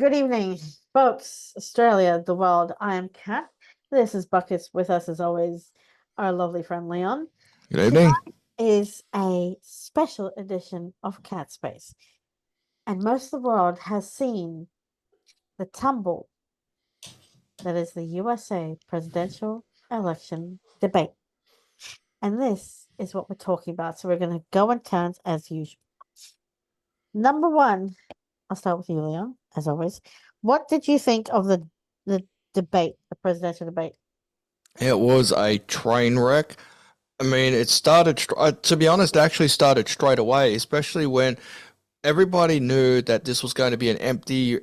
Good evening, folks, Australia, the world. I am Kat. This is Buckets. With us, as always, our lovely friend Leon. Good evening. Is a special edition of Cat Space, and most of the world has seen the tumble that is the USA presidential election debate. And this is what we're talking about. So we're going to go in turns as usual. Number one, I'll start with you, Leon, as always. What did you think of the debate, the presidential debate? It was a train wreck. I mean, it started, to be honest, it actually started straight away, especially when everybody knew that this was going to be an empty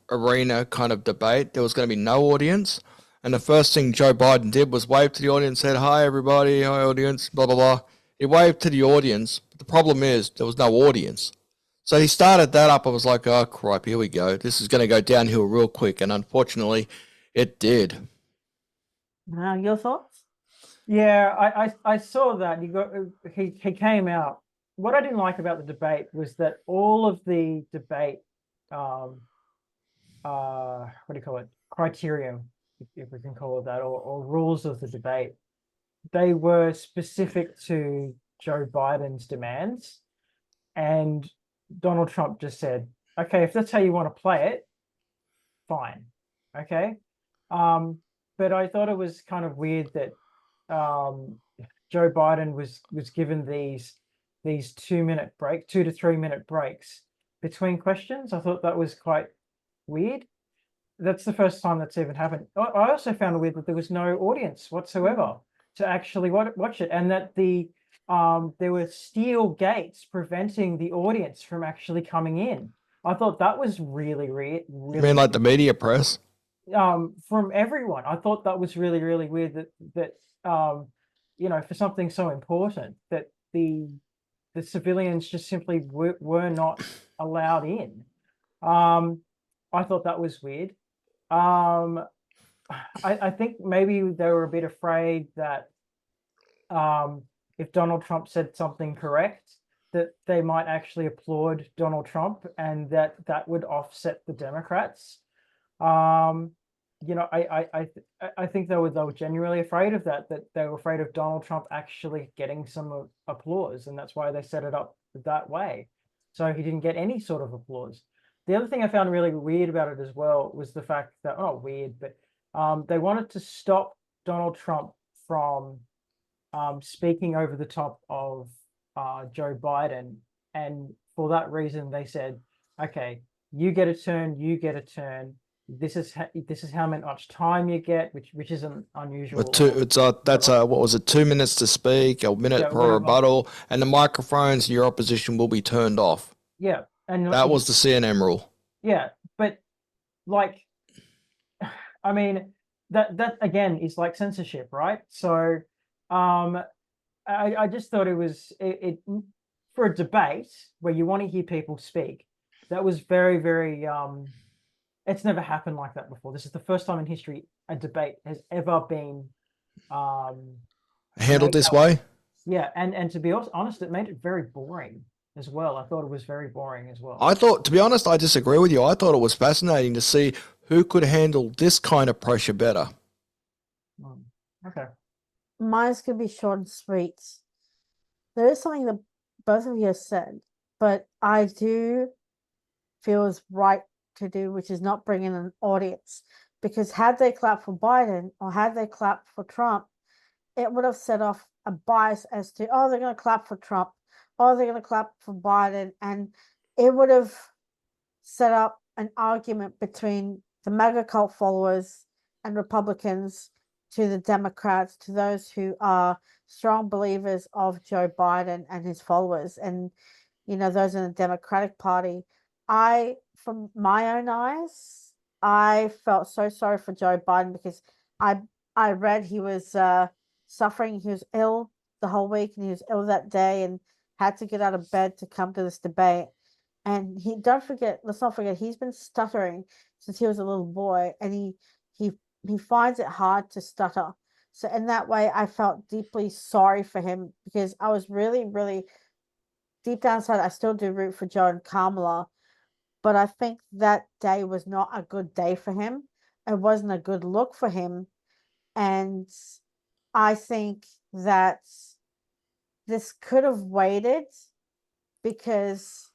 arena kind of debate. There was going to be no audience. And the first thing Joe Biden did was wave to the audience, said, "Hi, everybody. Hi, audience, blah, blah, blah." He waved to the audience. But the problem is there was no audience. So he started that up. I was like, oh, crap, here we go. This is going to go downhill real quick. And unfortunately, it did. Now, your thoughts? Yeah, I saw that. He came out. What I didn't like about the debate was that all of the debate, what do you call it, criteria, if we can call it that, or rules of the debate, they were specific to Joe Biden's demands, and Donald Trump just said, "Okay, if that's how you want to play it, fine, okay." But I thought it was kind of weird that Joe Biden was given these 2 to 3 minute breaks between questions. I thought that was quite weird. That's the first time that's even happened. I also found it weird that there was no audience whatsoever to actually watch it, and that there were steel gates preventing the audience from actually coming in. I thought that was really weird. I mean, like the media press. From everyone. I thought that was really weird that for something so important, that the civilians just simply were not allowed in. I thought that was weird. I think maybe they were a bit afraid that if Donald Trump said something correct, that they might actually applaud Donald Trump, and that would offset the Democrats. I think they were genuinely afraid of that they were afraid of Donald Trump actually getting some applause, and that's why they set it up that way. So he didn't get any sort of applause. The other thing I found really weird about it as well was the fact that, they wanted to stop Donald Trump from speaking over the top of Joe Biden, and for that reason they said, "Okay, you get a turn, you get a turn. This is how much time you get," which isn't unusual. What was it? 2 minutes to speak, a minute per rebuttal, and the microphones in your opposition will be turned off. Yeah, and that was the CNN rule. Yeah, but like, I mean, that again is like censorship, right? So, I just thought it was it for a debate where you want to hear people speak. That was very. It's never happened like that before. This is the first time in history a debate has ever been handled this way. Yeah, and to be honest, it made it very boring as well. I thought it was very boring as well. To be honest, I disagree with you. I thought it was fascinating to see who could handle this kind of pressure better. Okay. Mine's gonna be short and sweet. There is something that both of you have said, but I do feel is right to do, which is not bring in an audience, because had they clapped for Biden or had they clapped for Trump, it would have set off a bias as to, oh, they're going to clap for Trump, oh, they're going to clap for Biden, and it would have set up an argument between the MAGA cult followers and Republicans to the Democrats, to those who are strong believers of Joe Biden and his followers, and those in the Democratic Party. From my own eyes, I felt so sorry for Joe Biden, because I read he was suffering. He was ill the whole week, and he was ill that day and had to get out of bed to come to this debate. And let's not forget, he's been stuttering since he was a little boy, and he finds it hard to stutter. So in that way, I felt deeply sorry for him, because I was really, really deep down inside, I still do root for Joe and Kamala. but I think that day was not a good day for him. It wasn't a good look for him. And I think that this could have waited because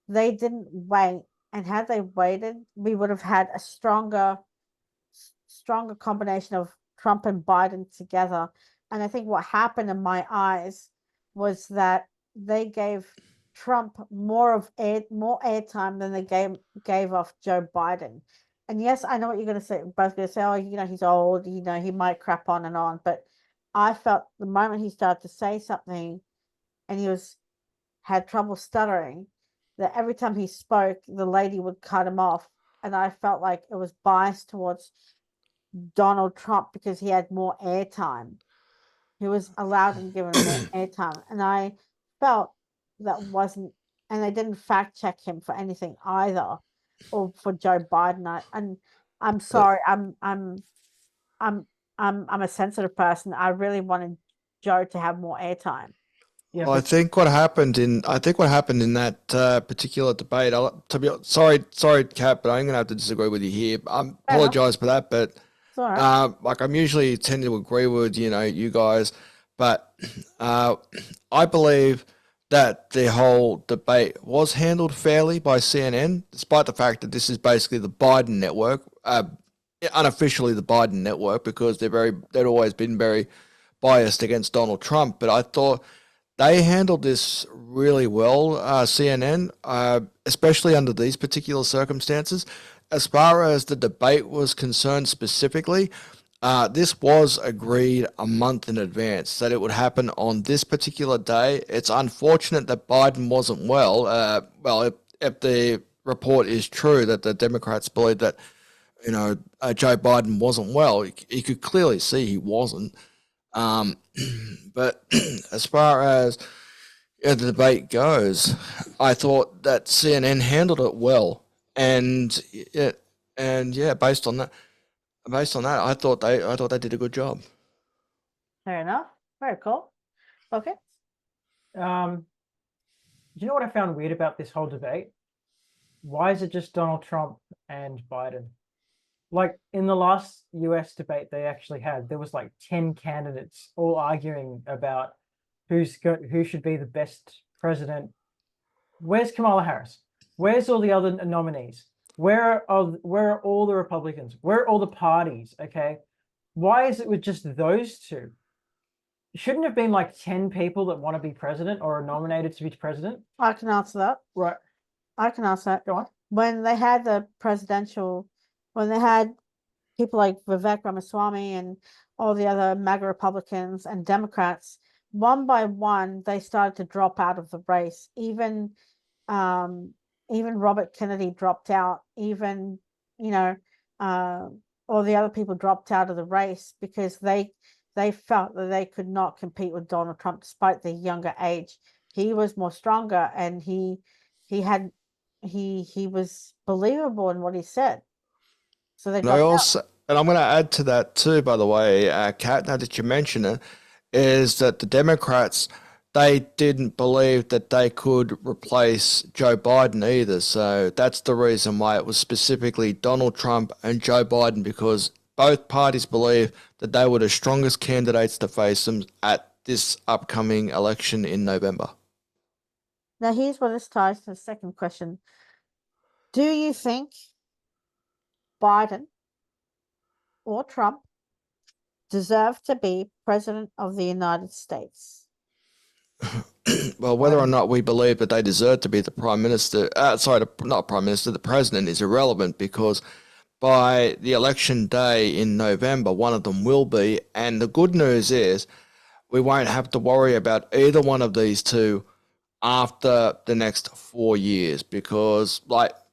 they didn't wait. And had they waited, we would have had a stronger combination of Trump and Biden together. And I think what happened in my eyes was that they gave Trump more airtime than they gave off Joe Biden. And yes, I know what you're going to say. Both going to say, oh, he's old. He might crap on and on. But I felt the moment he started to say something, and had trouble stuttering, that every time he spoke, the lady would cut him off. And I felt like it was biased towards Donald Trump because he had more airtime. He was allowed and given more airtime. And I felt that wasn't, and they didn't fact check him for anything either, or for Joe Biden. I'm sorry, I'm a sensitive person. I really wanted Joe to have more airtime. Yeah, Well, I think what happened in that particular debate. Sorry, Kat, but I'm gonna have to disagree with you here. I apologize for that, but It's all right. like I'm usually tend to agree with you guys, but I believe that the whole debate was handled fairly by CNN, despite the fact that this is basically the Biden network, unofficially the Biden network, because they've always been very biased against Donald Trump. But I thought they handled this really well, CNN, especially under these particular circumstances. As far as the debate was concerned specifically, this was agreed a month in advance that it would happen on this particular day. It's unfortunate that Biden wasn't well. If the report is true that the Democrats believe that, Joe Biden wasn't well, you could clearly see he wasn't. But as far as the debate goes, I thought that CNN handled it well, and based on that, I thought they did a good job. Fair enough. Very cool. Okay. You know what I found weird about this whole debate? Why is it just Donald Trump and Biden? Like in the last US debate they actually had, there was like 10 candidates all arguing about who should be the best president. Where's Kamala Harris? Where's all the other nominees? Where are all the Republicans? Where are all the parties? Okay. Why is it with just those two? Shouldn't have been like 10 people that want to be president or are nominated to be president? I can answer that. Right. I can answer that. Go on. When they had when they had people like Vivek Ramaswamy and all the other MAGA Republicans and Democrats, one by one, they started to drop out of the race. Even Robert Kennedy dropped out. Even, all the other people dropped out of the race because they felt that they could not compete with Donald Trump despite their younger age. He was more stronger, and he was believable in what he said. So they dropped out. And I'm going to add to that too, by the way, Kat, now that you mention it, is that the Democrats, they didn't believe that they could replace Joe Biden either. So that's the reason why it was specifically Donald Trump and Joe Biden, because both parties believe that they were the strongest candidates to face them at this upcoming election in November. Now, here's where this ties to the second question. Do you think Biden or Trump deserve to be president of the United States? Well, whether or not we believe that they deserve to be the prime minister, not prime minister, the president, is irrelevant, because by the election day in November, one of them will be. And the good news is we won't have to worry about either one of these two after the next 4 years, because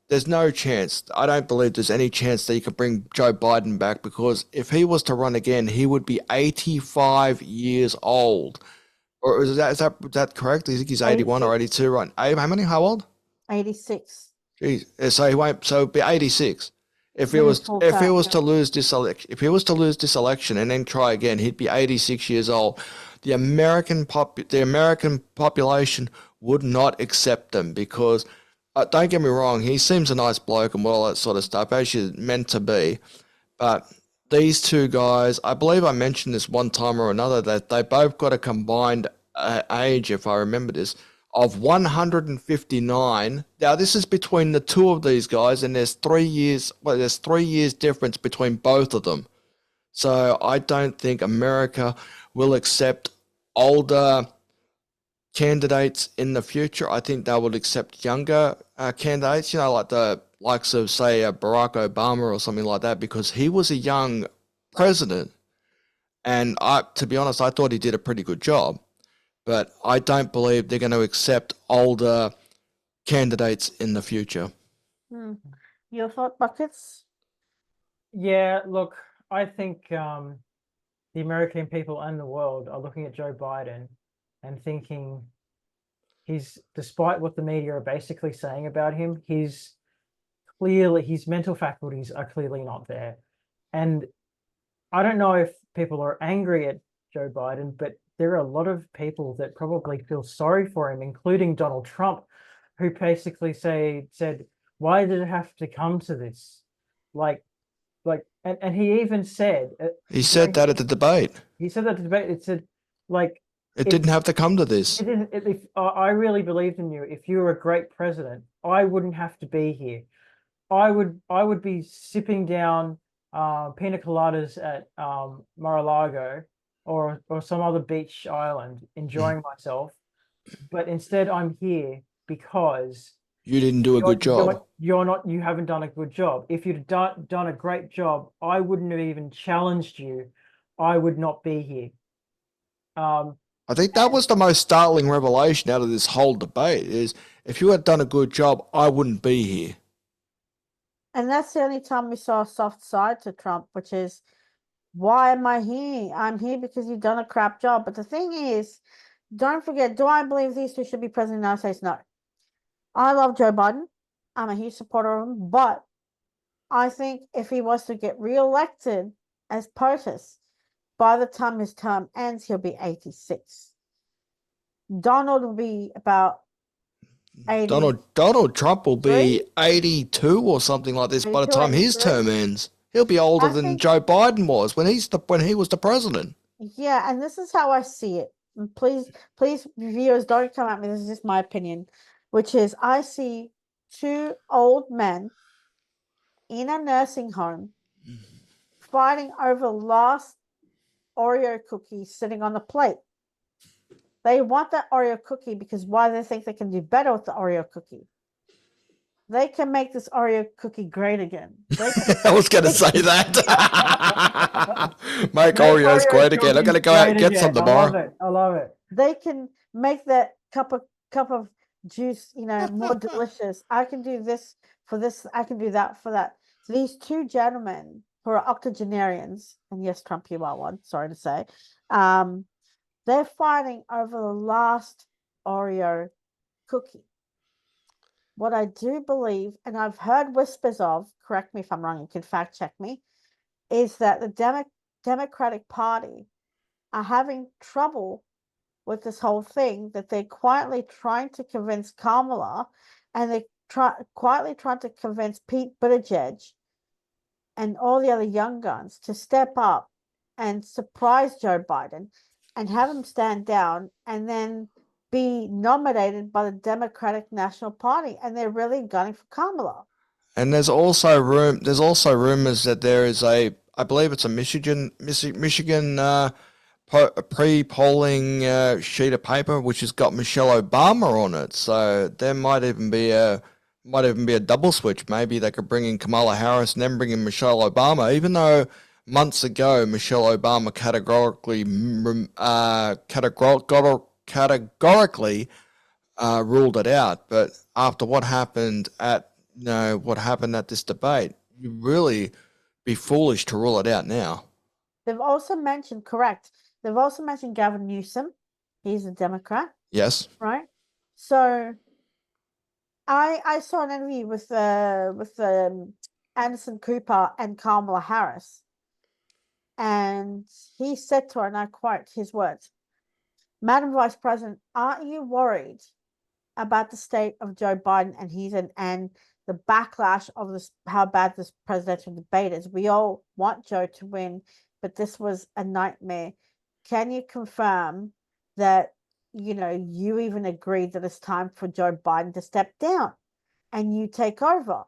there's no chance. I don't believe there's any chance that you can bring Joe Biden back, because if he was to run again, he would be 85 years old. Or is that correct? I think he's 81 or 82, right? How many? How old? 86. Jeez. So he won't. So it'd be 86. If he was to lose this election and then try again, he'd be 86 years old. The American population would not accept them, because don't get me wrong, he seems a nice bloke and all that sort of stuff, as you're meant to be. But these two guys, I believe I mentioned this one time or another, that they both got a combined age, if I remember this, of 159. Now, this is between the two of these guys, and there's 3 years. Well, there's 3 years difference between both of them. So I don't think America will accept older candidates in the future. I think they would accept younger candidates, like the likes of, say, Barack Obama or something like that, because he was a young president. And to be honest, I thought he did a pretty good job. But I don't believe they're going to accept older candidates in the future. Your thought, Buckets? Yeah, look, I think the American people and the world are looking at Joe Biden and thinking despite what the media are basically saying about him, his mental faculties are clearly not there. And I don't know if people are angry at Joe Biden, but there are a lot of people that probably feel sorry for him, including Donald Trump, who basically said, why did it have to come to this? And he even said, He said that at the debate. He said that at the debate. It said, it didn't have to come to this. I really believed in you. If you were a great president, I wouldn't have to be here. I would be sipping down pina coladas at Mar-a-Lago or some other beach island, enjoying myself. But instead, I'm here because you didn't do a good job. You haven't done a good job. If you'd done a great job, I wouldn't have even challenged you. I would not be here. I think that was the most startling revelation out of this whole debate, is if you had done a good job, I wouldn't be here. And that's the only time we saw a soft side to Trump, which is, why am I here? I'm here because you've done a crap job. But the thing is, don't forget, do I believe these two should be president of the United States? No. I love Joe Biden. I'm a huge supporter of him. But I think if he was to get reelected as POTUS, by the time his term ends, he'll be 86. Donald will be about 80. Donald Trump will be 82 or something like this by the time his term ends. He'll be older than Joe Biden was when he was the president. Yeah, and this is how I see it. And please, viewers, don't come at me. This is just my opinion, which is I see two old men in a nursing home fighting over the last Oreo cookie sitting on the plate. They want that Oreo cookie because why? They think they can do better with the Oreo cookie. They can make this Oreo cookie great again. I was going to say that. Make Oreos great again. I'm going to go out and get some tomorrow. I love it. They can make that cup of juice, more delicious. I can do this for this. I can do that for that. So these two gentlemen who are octogenarians, and yes, Trump, you are one. Sorry to say, they're fighting over the last Oreo cookie. What I do believe, and I've heard whispers of, correct me if I'm wrong, you can fact check me, is that the Democratic Party are having trouble with this whole thing, that they're quietly trying to convince Kamala, and they're quietly trying to convince Pete Buttigieg and all the other young guns to step up and surprise Joe Biden and have him stand down and then be nominated by the Democratic National Party. And they're really gunning for Kamala. And there's also rumors that there is I believe it's a Michigan pre-polling sheet of paper which has got Michelle Obama on it. So there might even be a double switch. Maybe they could bring in Kamala Harris and then bring in Michelle Obama, even though months ago Michelle Obama categorically ruled it out. But after what happened at this debate, you really be foolish to rule it out now. They've also mentioned Gavin Newsom. He's a Democrat. Yes. Right. So I saw an interview with Anderson Cooper and Kamala Harris, and he said to her, and I quote his words, "Madam Vice President, aren't you worried about the state of Joe Biden and the backlash of this, how bad this presidential debate is. We all want Joe to win, but this was a nightmare. Can you confirm that, you even agreed that it's time for Joe Biden to step down and you take over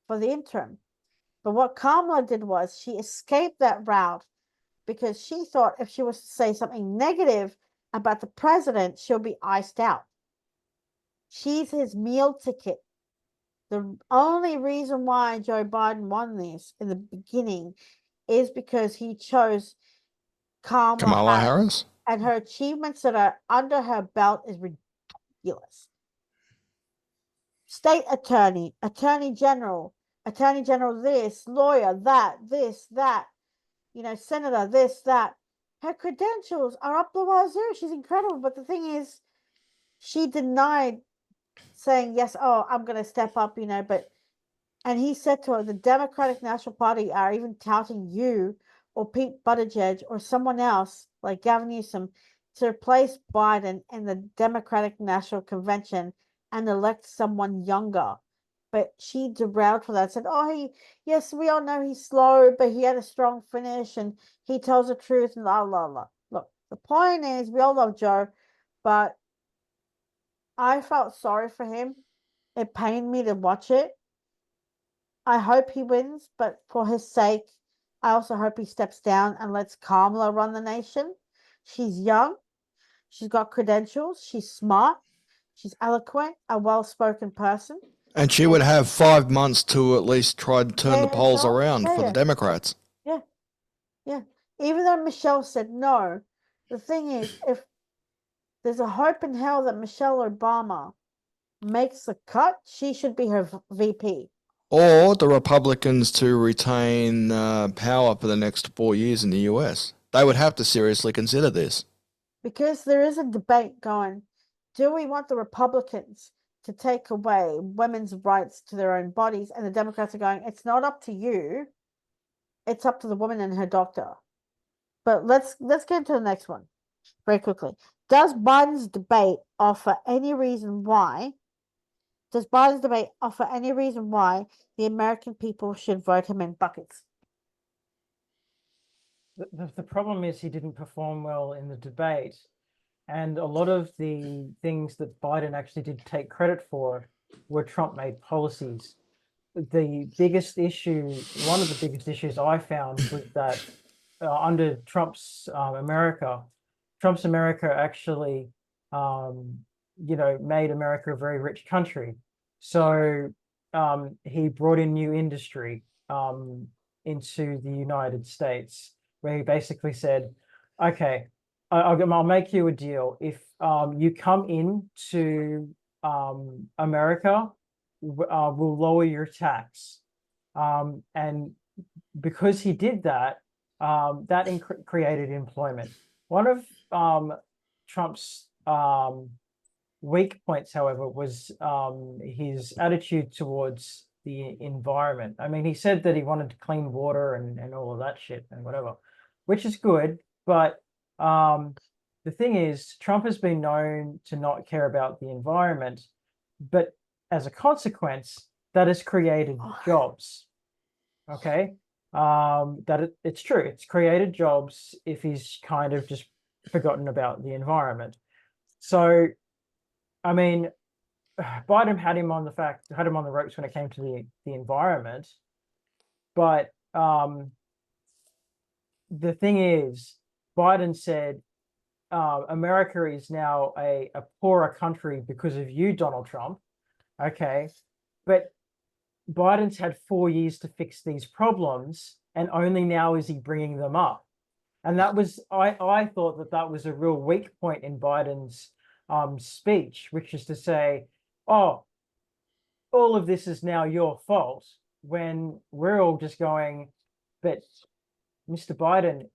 for the interim? But what Kamala did was she escaped that route because she thought if she was to say something negative about the president, she'll be iced out. She's his meal ticket. The only reason why Joe Biden won this in the beginning is because he chose Kamala Kamala Harris. Harris? And her achievements that are under her belt is ridiculous. State attorney, attorney general this, lawyer, that, this, that, senator, this, that. Her credentials are up the wazoo. She's incredible. But the thing is, she denied saying, yes, I'm going to step up, and he said to her, the Democratic National Party are even touting you or Pete Buttigieg or someone else like Gavin Newsom to replace Biden in the Democratic National Convention and elect someone younger. But she derailed for that, said, yes, we all know he's slow, but he had a strong finish and he tells the truth and la, la, la. Look, the point is, we all love Joe, but I felt sorry for him. It pained me to watch it. I hope he wins, but for his sake, I also hope he steps down and lets Kamala run the nation. She's young. She's got credentials. She's smart. She's eloquent, a well-spoken person. And she would have 5 months to at least try and turn the polls around for the Democrats. Yeah. Even though Michelle said no, the thing is, if there's a hope in hell that Michelle Obama makes the cut, she should be her VP. Or the Republicans to retain power for the next 4 years in the US. They would have to seriously consider this. Because there is a debate going, do we want the Republicans to take away women's rights to their own bodies? And the Democrats are going, it's not up to you. It's up to the woman and her doctor. But let's get into the next one very quickly. Does Biden's debate offer any reason why the American people should vote him in buckets? The problem is he didn't perform well in the debate. And a lot of the things that Biden actually did take credit for were Trump-made policies. The biggest issue, one of the biggest issues I found was that under Trump's America actually, made America a very rich country. So he brought in new industry into the United States, where he basically said, okay, I'll make you a deal. If you come into America, we'll lower your tax. And because he did that, that created employment. One of Trump's weak points, however, was his attitude towards the environment. I mean, he said that he wanted clean water and all of that shit and whatever, which is good. But the thing is, Trump has been known to not care about the environment, but as a consequence, that has created jobs. Okay, it's true. It's created jobs if he's kind of just forgotten about the environment. So, I mean, Biden had him on the ropes when it came to the environment, but the thing is, Biden said America is now a poorer country because of you, Donald Trump. Okay, but Biden's had 4 years to fix these problems, and only now is he bringing them up. And that was, I thought that was a real weak point in Biden's speech, which is to say, oh, all of this is now your fault, when we're all just going, but Mr. Biden,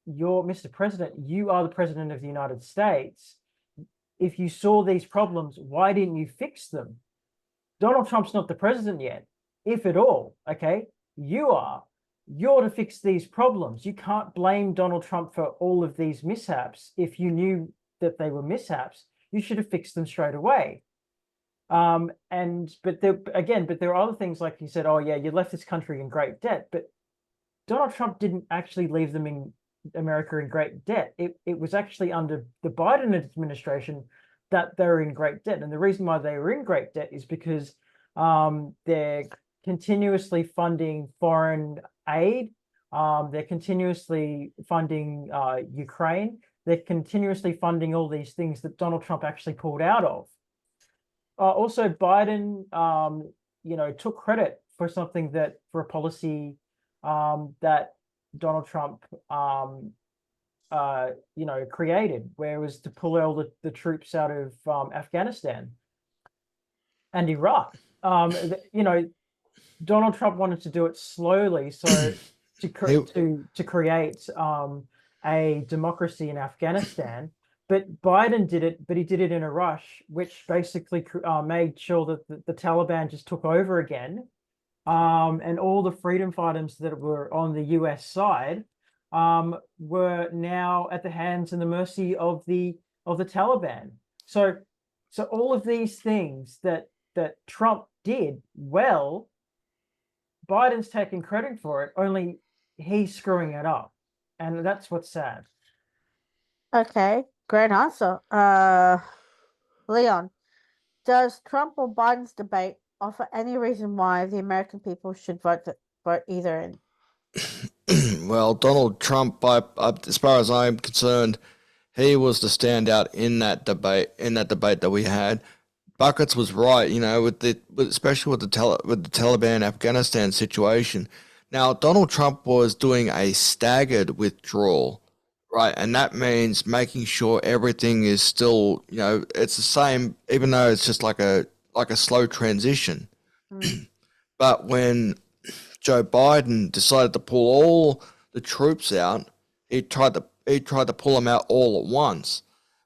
Mr. President, you are the president of the United States. If you saw these problems, why didn't you fix them? Donald Trump's not the president yet, if at all, okay? You are. You're to fix these problems. You can't blame Donald Trump for all of these mishaps. If you knew that they were mishaps, you should have fixed them straight away. But there are other things like you said, oh yeah, you left this country in great debt, but Donald Trump didn't actually leave them in America in great debt. It was actually under the Biden administration that they were in great debt. And the reason why they were in great debt is because they're continuously funding foreign aid. They're continuously funding Ukraine. They're continuously funding all these things that Donald Trump actually pulled out of. Also, Biden, took credit for something for a policy that Donald Trump, created, where it was to pull all the troops out of Afghanistan and Iraq. Donald Trump wanted to do it slowly, so to create a democracy in Afghanistan. But Biden did it, but he did it in a rush, which basically made sure that the Taliban just took over again. And all the freedom fighters that were on the US side were now at the hands and the mercy of the Taliban. So all of these things that Trump did well, Biden's taking credit for it, only he's screwing it up. And that's what's sad. Okay, great answer. Leon, does Trump or Biden's debate offer any reason why the American people should vote either in? Well, Donald Trump, as far as I'm concerned, he was the standout in that debate. That we had, Buckets was right. Especially with the Taliban Afghanistan situation. Now, Donald Trump was doing a staggered withdrawal, right, and that means making sure everything is still, it's the same, even though it's just like a slow transition. But when Joe Biden decided to pull all the troops out, he tried to pull them out all at once,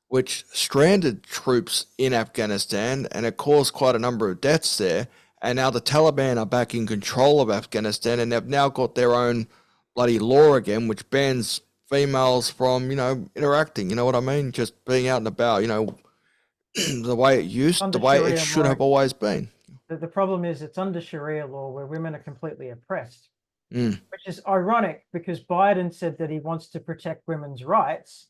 which stranded troops in Afghanistan, and it caused quite a number of deaths there. And now the Taliban are back in control of Afghanistan, and they've now got their own bloody law again, which bans females from, interacting. You know what I mean? Just being out and about. The way it should have always been. The problem is it's under Sharia law where women are completely oppressed, which is ironic because Biden said that he wants to protect women's rights,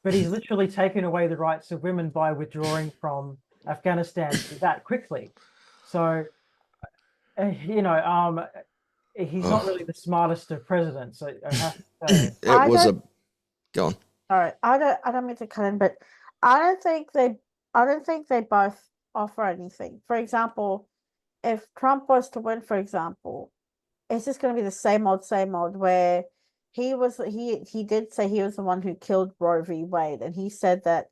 but he's literally taken away the rights of women by withdrawing from Afghanistan that quickly. So, he's not really the smartest of presidents. I have to say. Go on. All right, I don't mean to cut in, but I don't think they both offer anything. For example, if Trump was to win, for example, it's just going to be the same old, where he did say he was the one who killed Roe v. Wade, and he said that,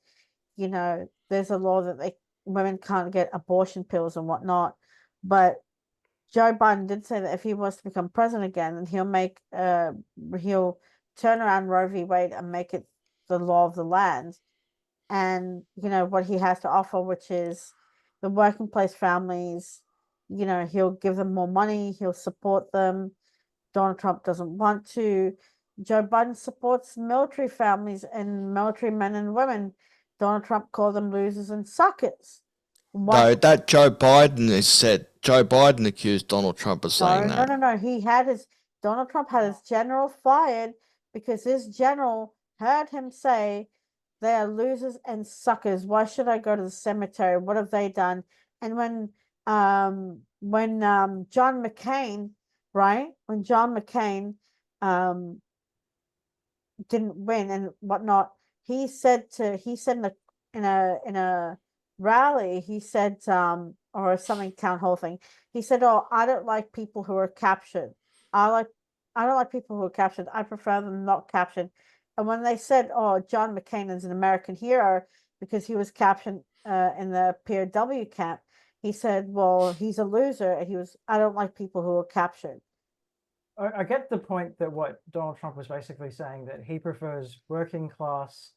there's a law that women can't get abortion pills and whatnot. But Joe Biden did say that if he was to become president again, then he'll turn around Roe v. Wade and make it the law of the land. And what he has to offer, which is the working place families, he'll give them more money, he'll support them. Donald Trump doesn't want to. Joe Biden supports military families and military men and women. Donald Trump called them losers and suckers. No, that Joe Biden has said. Joe Biden accused Donald Trump of saying that. No. Donald Trump had his general fired because his general heard him say, they are losers and suckers. Why should I go to the cemetery? What have they done? And when John McCain, right? When John McCain didn't win and whatnot, he said in a rally, he said or something town hall thing, he said, "Oh, I don't like people who are captured. I don't like people who are captured. I prefer them not captured." And when they said, "Oh, John McCain is an American hero because he was captured in the POW camp," he said, "Well, he's a loser." And I don't like people who are captured. I get the point that what Donald Trump was basically saying, that he prefers working class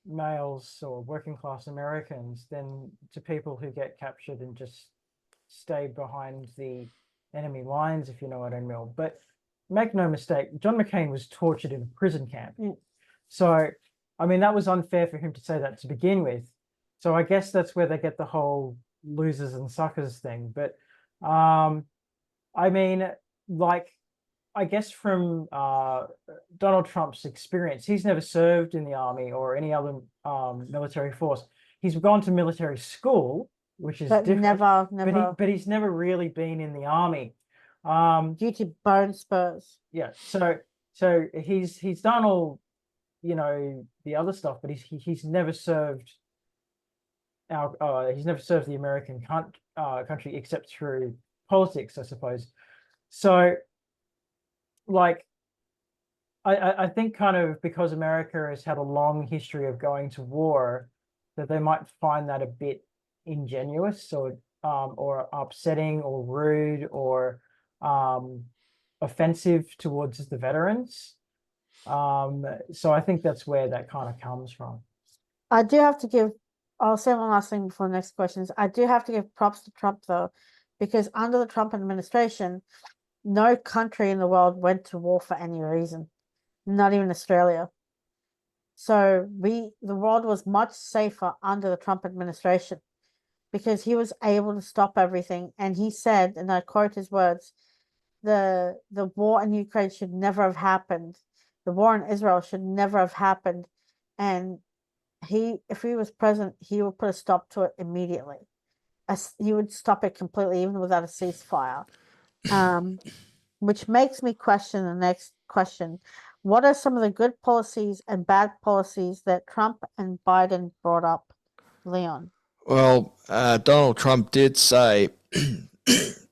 males or working class Americans than to people who get captured and just stay behind the enemy lines, if you know what I mean. But make no mistake, John McCain was tortured in a prison camp. So, I mean, that was unfair for him to say that to begin with. So I guess that's where they get the whole losers and suckers thing. But I mean, like, I guess from Donald Trump's experience, he's never served in the army or any other military force. He's gone to military school, which is But different. never But he's never really been in the army. due to bone spurs. Yeah. So he's done all, the other stuff, but he's never served he's never served the American country except through politics, I suppose. So, like, I think kind of because America has had a long history of going to war, that they might find that a bit ingenuous or upsetting or rude or offensive towards the veterans. So I think that's where that kind of comes from. I do have to give, I'll say one last thing before the next questions. I do have to give props to Trump though, because under the Trump administration, no country in the world went to war for any reason, not even Australia. So the world was much safer under the Trump administration because he was able to stop everything. And he said, and I quote his words, the war in Ukraine should never have happened. The war in Israel should never have happened. And if he was president, he would put a stop to it immediately. He would stop it completely, even without a ceasefire. Which makes me question the next question. What are some of the good policies and bad policies that Trump and Biden brought up, Leon? Well, Donald Trump did say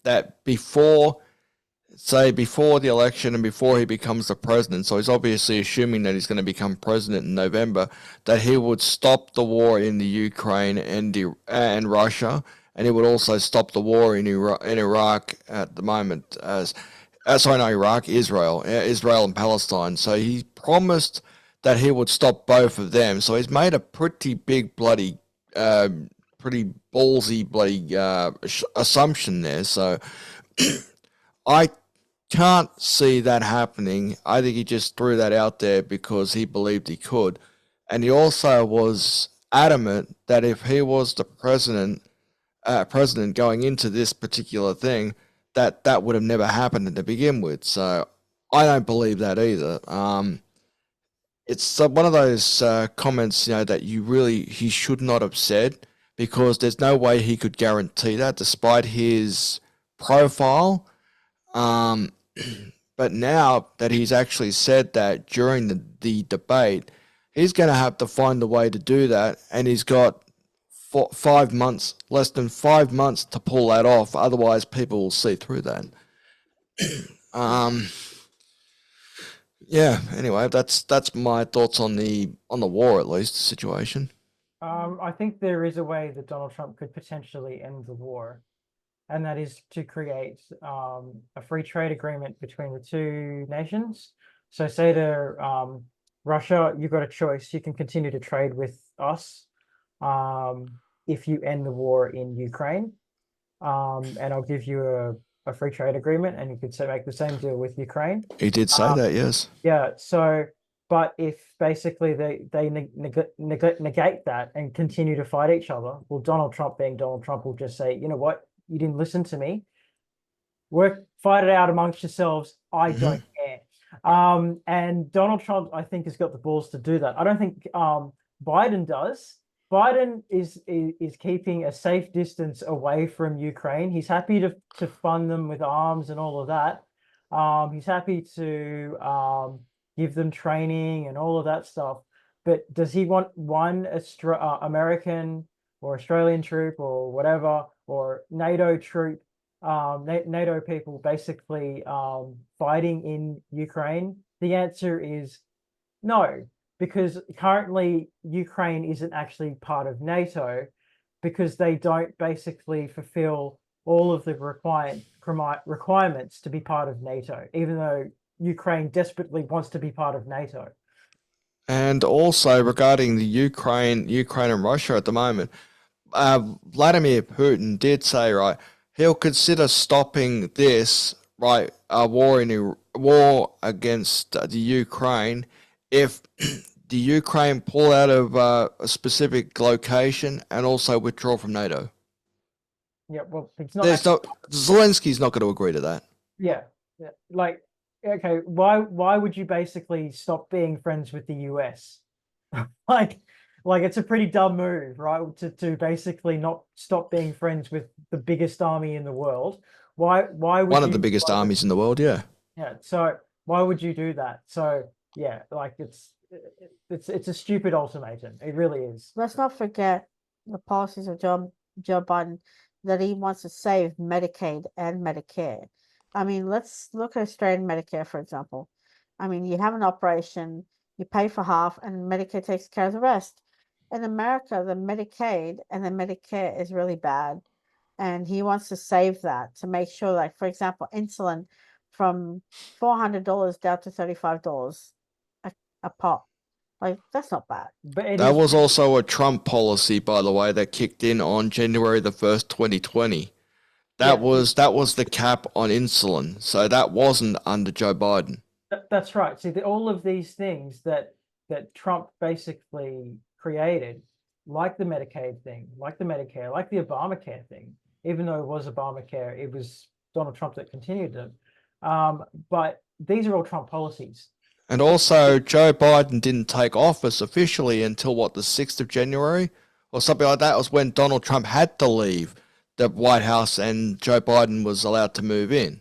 that before the election and before he becomes the president, so he's obviously assuming that he's going to become president in November, that he would stop the war in the Ukraine and Russia, and he would also stop the war in Iraq at the moment Israel and Palestine. So he promised that he would stop both of them. So he's made a pretty big pretty ballsy bloody assumption there. So I can't see that happening. I think he just threw that out there because he believed he could. And he also was adamant that if he was the president going into this particular thing, that would have never happened to begin with. So I don't believe that either. It's one of those comments, that he should not have said, because there's no way he could guarantee that despite his profile. But now that he's actually said that during the debate, he's going to have to find a way to do that, and he's got less than 5 months to pull that off. Otherwise, people will see through that. Yeah. Anyway, that's my thoughts on the war, at least the situation. I think there is a way that Donald Trump could potentially end the war, and that is to create a free trade agreement between the two nations. So say to Russia, you've got a choice. You can continue to trade with us if you end the war in Ukraine, and I'll give you a free trade agreement, and you could make the same deal with Ukraine. He did say that, yes. Yeah. So, but if basically they negate that and continue to fight each other, well, Donald Trump, being Donald Trump, will just say, you know what, you didn't listen to me. Fight it out amongst yourselves. I don't care. And Donald Trump, I think, has got the balls to do that. I don't think Biden does. Biden is keeping a safe distance away from Ukraine. He's happy to fund them with arms and all of that. He's happy to give them training and all of that stuff. But does he want one American or Australian troop or whatever, or NATO troop, NATO people basically fighting in Ukraine? The answer is no, because currently Ukraine isn't actually part of NATO, because they don't basically fulfill all of the requirements to be part of NATO, even though Ukraine desperately wants to be part of NATO. And also regarding the Ukraine and Russia at the moment, Vladimir Putin did say, right, he'll consider stopping this, right, war against the Ukraine if the Ukraine pull out of a specific location and also withdraw from NATO. Yeah, well, it's not. There's no Zelensky's not going to agree to that. Yeah, yeah. Like, okay, why would you basically stop being friends with the US? like, like it's a pretty dumb move, right? To basically not stop being friends with the biggest army in the world. Why would One of you? the biggest armies in the world, yeah. Yeah. So why would you do that? So yeah, like it's a stupid ultimatum. It really is. Let's not forget the policies of Joe Biden, that he wants to save Medicaid and Medicare. I mean, let's look at Australian Medicare, for example. I mean, you have an operation, you pay for half, and Medicare takes care of the rest. In America, the Medicaid and the Medicare is really bad, and he wants to save that to make sure, like, for example, insulin from $400 down to $35 a pop. Like, that's not bad. But it That is. was also a Trump policy, by the way, that kicked in on January the 1st, 2020. That was the cap on insulin. So that wasn't under Joe Biden. That's right. See, all of these things that Trump basically created, like the Medicaid thing, like the Medicare, like the Obamacare thing, even though it was Obamacare, it was Donald Trump that continued it. But these are all Trump policies. And also, Joe Biden didn't take office officially until what, the 6th of January or something like that. It was when Donald Trump had to leave the White House and Joe Biden was allowed to move in.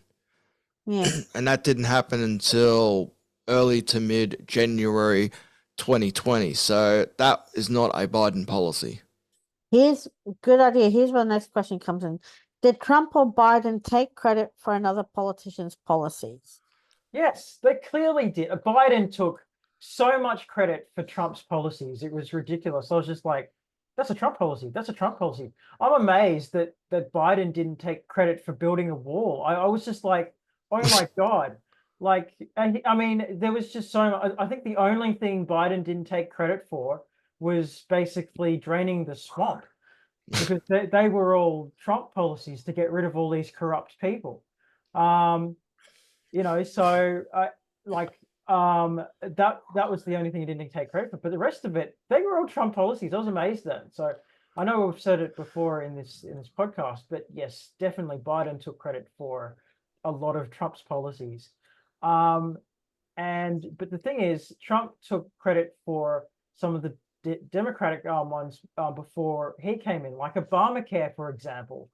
Yeah. And that didn't happen until early to mid January 2020. So that is not a Biden policy. Here's a good idea. Here's where the next question comes in. Did Trump or Biden take credit for another politician's policies? Yes, they clearly did. Biden took so much credit for Trump's policies. It was ridiculous. I was just like, that's a Trump policy. That's a Trump policy. I'm amazed that Biden didn't take credit for building a wall. I was just like, oh my God. Like, I mean, there was just so much. I think the only thing Biden didn't take credit for was basically draining the swamp, because they were all Trump policies to get rid of all these corrupt people. You know, so that was the only thing he didn't take credit for. But the rest of it, they were all Trump policies. I was amazed at. So I know we've said it before in this podcast, but yes, definitely Biden took credit for a lot of Trump's policies. But the thing is, Trump took credit for some of the Democratic ones before he came in, like Obamacare, for example.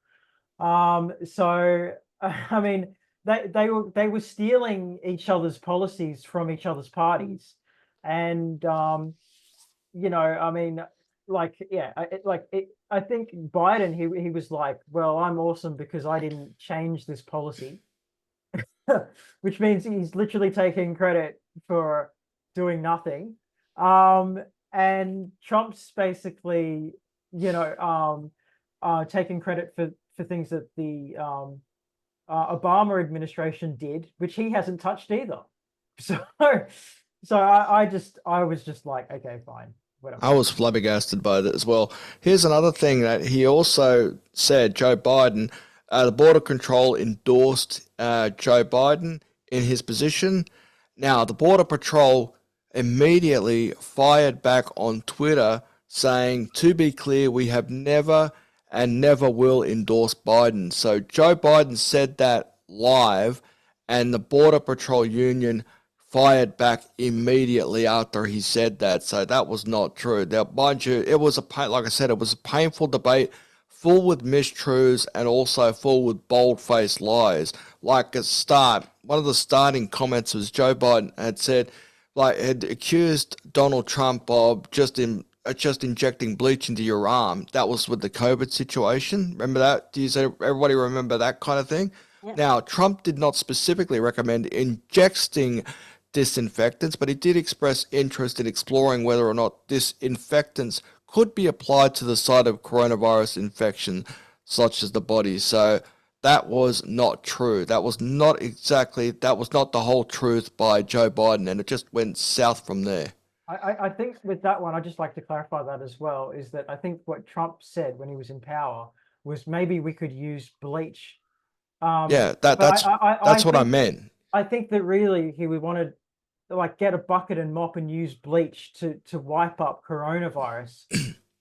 So I mean, they were stealing each other's policies from each other's parties, and you know, I mean, like, yeah, I think Biden, he was like, well, I'm awesome because I didn't change this policy, which means he's literally taking credit for doing nothing. And Trump's basically, you know, taking credit for things that the Obama administration did, which he hasn't touched either. So I was just like, okay, fine, whatever. I was flabbergasted by that as well. Here's another thing that he also said, Joe Biden, the Border Control endorsed Joe Biden in his position. Now, the Border Patrol immediately fired back on Twitter saying, to be clear, we have never and never will endorse Biden. So Joe Biden said that live, and the Border Patrol Union fired back immediately after he said that. So that was not true. Now, mind you, it was like I said, it was a painful debate, full with mistruths and also full with bold-faced lies. Like at start, one of the starting comments was Joe Biden had said, had accused Donald Trump of just injecting bleach into your arm. That was with the COVID situation. Remember that? Everybody remember that kind of thing? Yeah. Now, Trump did not specifically recommend injecting disinfectants, but he did express interest in exploring whether or not disinfectants could be applied to the site of coronavirus infection, such as the body. So that was not true. That was not the whole truth by Joe Biden, and it just went south from there. I think with that one, I'd just like to clarify that as well, is that I think what Trump said when he was in power was maybe we could use bleach. Yeah, that's what I meant. I think that really he wanted like get a bucket and mop and use bleach to wipe up coronavirus.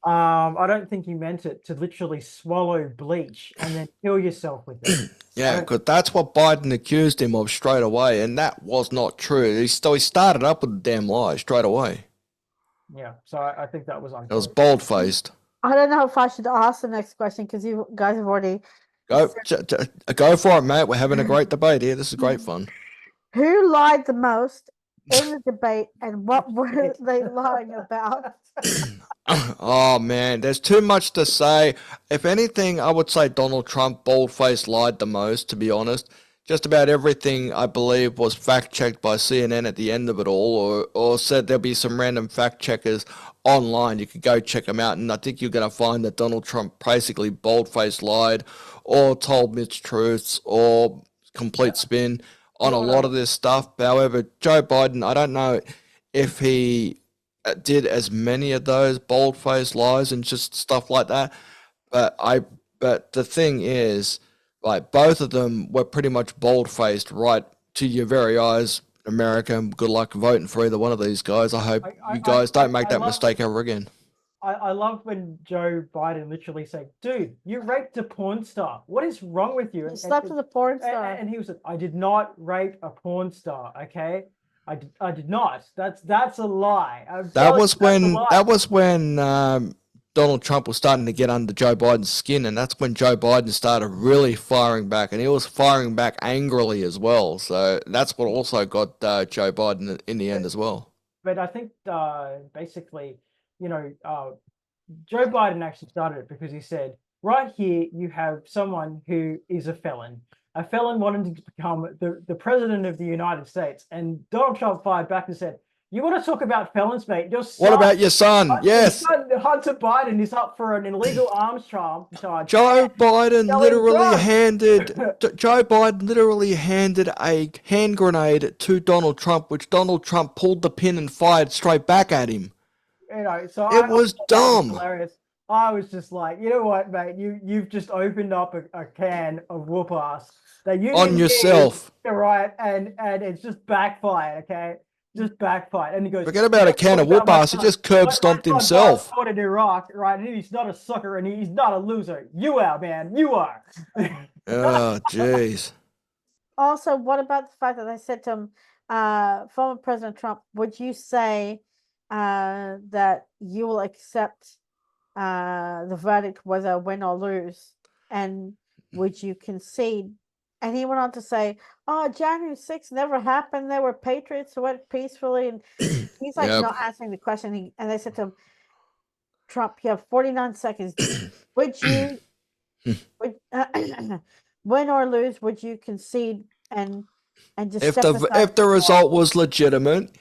I don't think he meant it to literally swallow bleach and then kill yourself with it. Yeah, because that's what Biden accused him of straight away, and that was not true. He started up with the damn lie straight away. Yeah, so I think that was It was unfair. bold-faced. I don't know if I should ask the next question because you guys have already. Go for it, mate. We're having a great debate here. This is great fun. Who lied the most in the debate, and what were they lying about? Oh man, there's too much to say. If anything, I would say Donald Trump bold-faced lied the most, to be honest. Just about everything, I believe, was fact-checked by CNN at the end of it all, or said there'll be some random fact-checkers online. You could go check them out, and I think you're going to find that Donald Trump basically bold-faced lied or told mistruths or complete spin on a lot of this stuff. However, Joe Biden, I don't know if he did as many of those bold-faced lies and just stuff like that, but the thing is, like, both of them were pretty much bold-faced right to your very eyes. America, good luck voting for either one of these guys. I hope you guys don't make that mistake ever again. I love when Joe Biden literally said, "Dude, you raped a porn star. What is wrong with you?" You slept with a porn star. And he was like, "I did not rape a porn star. Okay, I did not. That's a lie." That was when Donald Trump was starting to get under Joe Biden's skin, and that's when Joe Biden started really firing back, and he was firing back angrily as well. So that's what also got Joe Biden in the end as well. But I think basically, Joe Biden actually started it because he said, right here, you have someone who is a felon. A felon wanting to become the president of the United States. And Donald Trump fired back and said, "You want to talk about felons, mate? What about your son?" Yes. Hunter Biden is up for an illegal arms charge. Joe Biden literally handed a hand grenade to Donald Trump, which Donald Trump pulled the pin and fired straight back at him. So it was dumb. Hilarious. I was just like, you know what, mate? You've just opened up a can of whoop ass that you on yourself, right? And it's just backfired. Okay, just backfired. And he goes, forget about a can of whoop ass. He just curb stomped himself. Fought in Iraq, right? And he's not a sucker, and he's not a loser. You are, man. You are. Oh, jeez. Also, what about the fact that I said to him, former President Trump, would you say that you will accept the verdict whether win or lose, and would you concede? And he went on to say, "Oh, January 6th never happened. There were patriots who went peacefully," and he's like not answering the question. And they said to him, "Trump, you have 49 seconds. Would you win or lose? Would you concede and just if the result was legitimate?"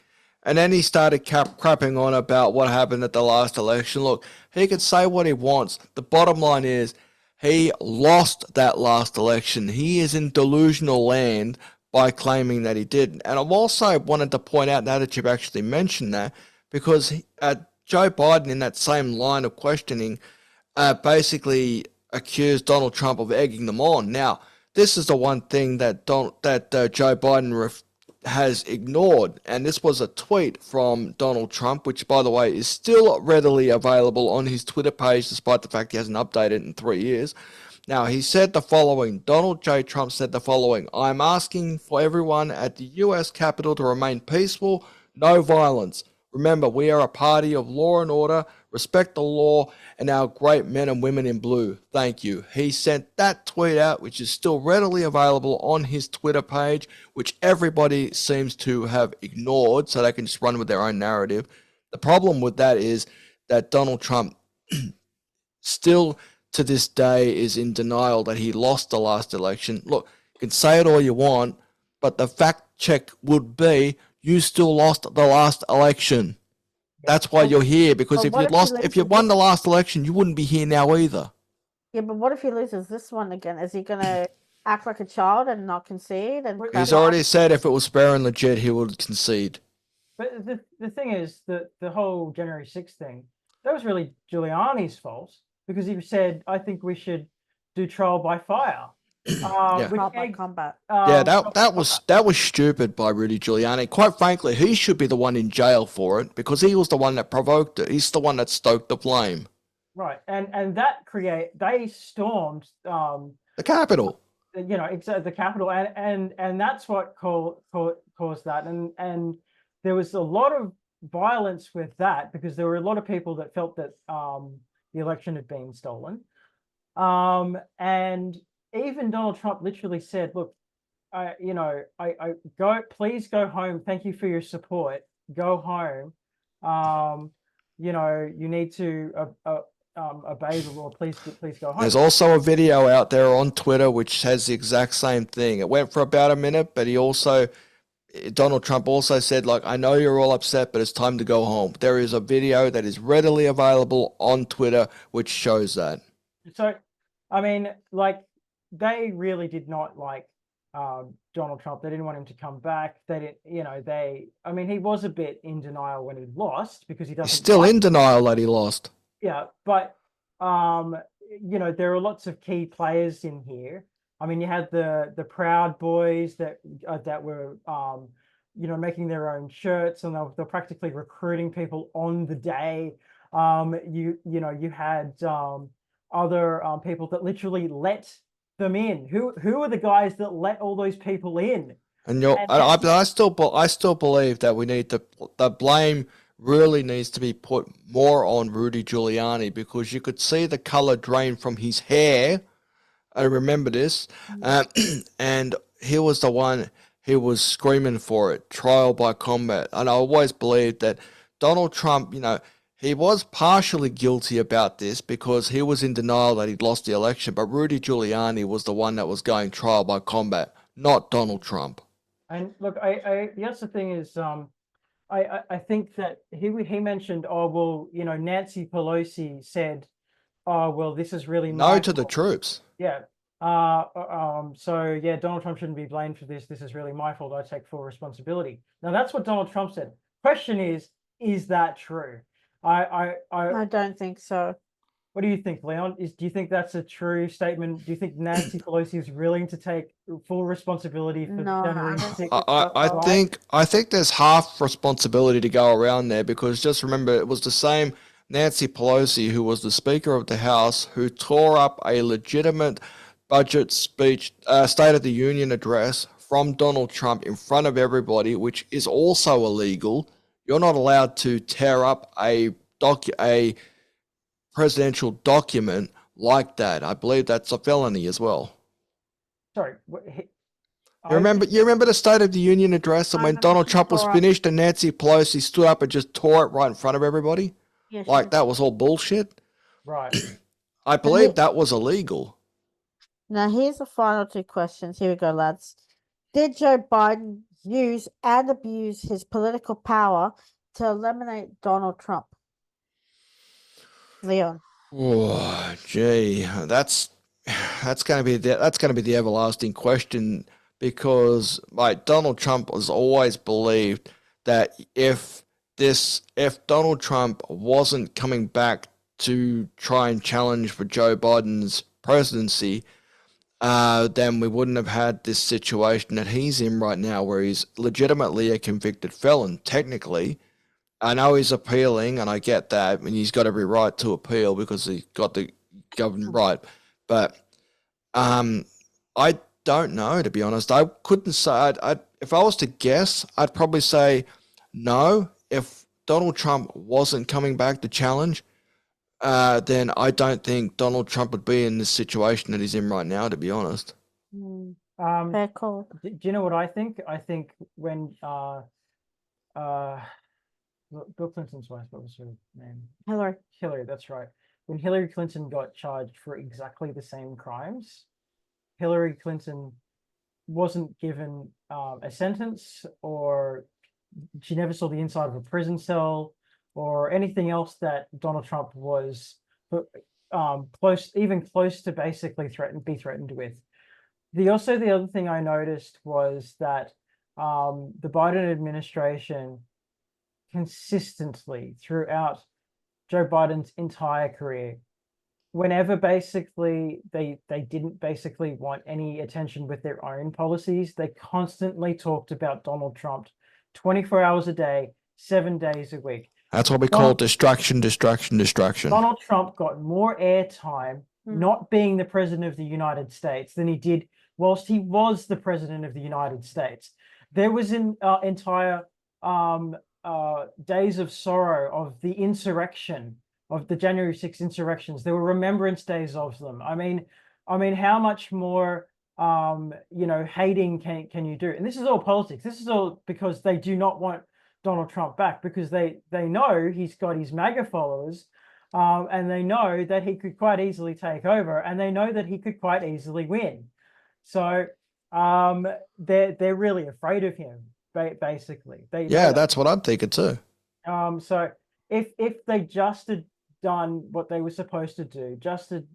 And then he started crapping on about what happened at the last election. Look, he could say what he wants. The bottom line is he lost that last election. He is in delusional land by claiming that he didn't. And I've also wanted to point out now that you've actually mentioned that, because Joe Biden, in that same line of questioning, basically accused Donald Trump of egging them on. Now, this is the one thing that Joe Biden has ignored, and this was a tweet from Donald Trump, which, by the way, is still readily available on his Twitter page, despite the fact he hasn't updated in 3 years. Now, he said the following. Donald J. Trump said the following: "I'm asking for everyone at the U.S. Capitol to remain peaceful, no violence. Remember, we are a party of law and order, respect the law, and our great men and women in blue. Thank you." He sent that tweet out, which is still readily available on his Twitter page, which everybody seems to have ignored, so they can just run with their own narrative. The problem with that is that Donald Trump still to this day is in denial that he lost the last election. Look, you can say it all you want, but the fact check would be you still lost the last election. That's why you're here, because if you won the last election, you wouldn't be here now either. Yeah, but what if he loses this one again? Is he gonna act like a child and not concede? And he's already said if it was fair and legit, he would concede. But the thing is that the whole January 6th thing, that was really Giuliani's fault, because he said, "I think we should do trial by fire." Yeah. Which Trial by egg, combat. Yeah, trial by combat. that was stupid by Rudy Giuliani. Quite frankly, he should be the one in jail for it because he was the one that provoked it. He's the one that stoked the flame. Right, and that they stormed The Capitol. the Capitol, and that's what caused that, and there was a lot of violence with that because there were a lot of people that felt that the election had been stolen, and even Donald Trump literally said, "Look, I please go home. Thank you for your support. Go home. You need to obey the law. Please go home." There's also a video out there on Twitter which says the exact same thing. It went for about a minute, but Donald Trump also said, like, I know you're all upset, but it's time to go home. There is a video that is readily available on Twitter which shows that. So, I mean, like, they really did not like Donald Trump. They didn't want him to come back. They didn't, I mean, he was a bit in denial when he lost because he doesn't. He's still in denial that he lost. Yeah, but there are lots of key players in here. I mean, you had the Proud Boys that were making their own shirts, and they're practically recruiting people on the day. You had other people that literally let them in. Who are the guys that let all those people in? And I still believe that we need the blame really needs to be put more on Rudy Giuliani because you could see the color drain from his hair. I remember this, and he was the one who was screaming for it, trial by combat. And I always believed that Donald Trump, he was partially guilty about this because he was in denial that he'd lost the election, but Rudy Giuliani was the one that was going trial by combat, not Donald Trump. And look, the other thing is, I think that he mentioned, oh well, Nancy Pelosi said, oh well, this is really no to the troops. Yeah. So yeah, Donald Trump shouldn't be blamed for this. This is really my fault. I take full responsibility. Now that's what Donald Trump said. Question is that true? I don't think so. What do you think, Leon? Do you think that's a true statement? Do you think Nancy Pelosi is willing to take full responsibility for January 6th? I think there's half responsibility to go around there because just remember it was the same Nancy Pelosi who was the Speaker of the House who tore up a legitimate budget speech, State of the Union address from Donald Trump in front of everybody, which is also illegal. You're not allowed to tear up a presidential document like that. I believe that's a felony as well. Sorry. You remember the State of the Union address and when Donald Trump was finished and Nancy Pelosi stood up and just tore it right in front of everybody? Yes, like that was all bullshit? Right. I believe that was illegal. Now here's the final two questions. Here we go, lads. Did Joe Biden use and abuse his political power to eliminate Donald Trump? Leon. Oh, gee, that's going to be the everlasting question because Donald Trump has always believed that if Donald Trump wasn't coming back to try and challenge for Joe Biden's presidency, then we wouldn't have had this situation that he's in right now where he's legitimately a convicted felon, technically. I know he's appealing, and I get that, and he's got every right to appeal because he got the government right. But I don't know, to be honest. I couldn't say. If I was to guess, I'd probably say no. If Donald Trump wasn't coming back to challenge, then I don't think Donald Trump would be in this situation that he's in right now, to be honest. Fair call. Do you know what I think? I think when Bill Clinton's wife, what was her name? Hillary, that's right. When Hillary Clinton got charged for exactly the same crimes, Hillary Clinton wasn't given a sentence, or she never saw the inside of a prison cell, or anything else that Donald Trump was close to basically be threatened with. The other thing I noticed was that the Biden administration consistently throughout Joe Biden's entire career whenever basically they didn't basically want any attention with their own policies, they constantly talked about Donald Trump 24 hours a day, 7 days a week. That's what we call Donald, distraction, distraction, distraction. Donald Trump got more airtime not being the president of the United States than he did whilst he was the president of the United States. There was an entire days of sorrow of the insurrection, of the January 6th insurrections. There were remembrance days of them. I mean, how much more hating can you do? And this is all politics. This is all because they do not want Donald Trump back, because they know he's got his MAGA followers, and they know that he could quite easily take over, and they know that he could quite easily win. So they're really afraid of him, basically. That's what I'm thinking too. So if they just had done what they were supposed to do, just to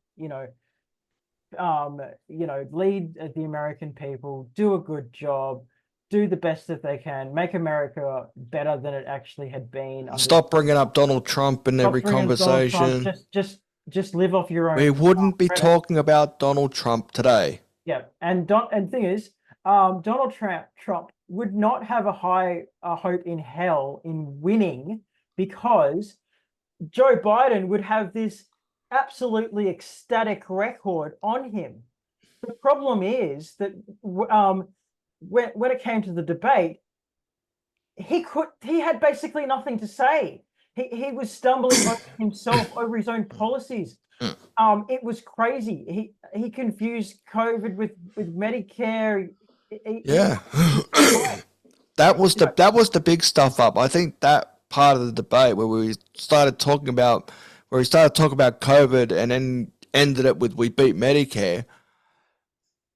lead the American people, do a good job, do the best that they can, make America better than it actually had been. Stop bringing up Donald Trump in every conversation. Trump, just live off your own. We wouldn't be talking about Donald Trump today. Yeah, and thing is, Donald Trump would not have a high hope in hell in winning, because Joe Biden would have this absolutely ecstatic record on him. The problem is that when it came to the debate, he had basically nothing to say. He was stumbling over himself, over his own policies. It was crazy. He confused COVID with Medicare. That was the big stuff up. I think that part of the debate where he started talking about COVID and then ended it with "we beat Medicare."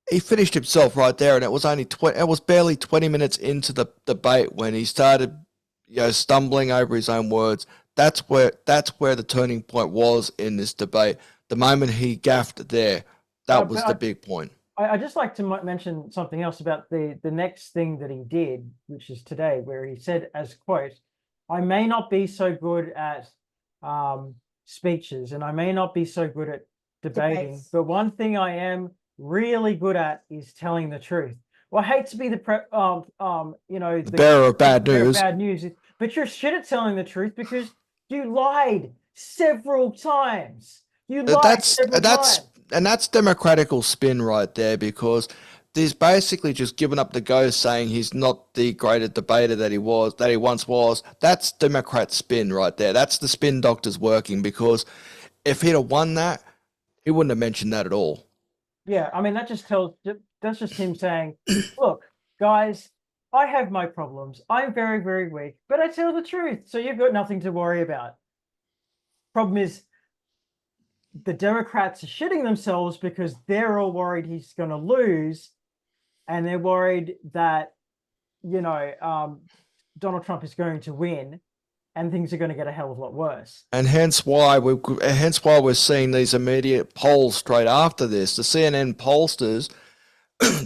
He finished himself right there, and it was barely 20 minutes into the debate when he started, stumbling over his own words. That's where the turning point was in this debate. The moment he gaffed there, that was the big point. I just like to mention something else about the next thing that he did, which is today, where he said, as quote, "I may not be so good at speeches, and I may not be so good at debating, but one thing I am really good at is telling the truth." Well, I hate to be the bearer of bad news, but you're shit at telling the truth, because you lied several times. That's democratical spin right there, because he's basically just given up the ghost, saying he's not the greatest debater that he once was. That's Democrat spin right there. That's the spin doctors working, because if he'd have won that, he wouldn't have mentioned that at all. Yeah, I mean, that's just him saying, "Look, guys, I have my problems. I'm very, very weak, but I tell the truth, so you've got nothing to worry about." Problem is, the Democrats are shitting themselves because they're all worried he's going to lose, and they're worried that Donald Trump is going to win, and things are going to get a hell of a lot worse. And hence why we're seeing these immediate polls straight after this. The CNN pollsters,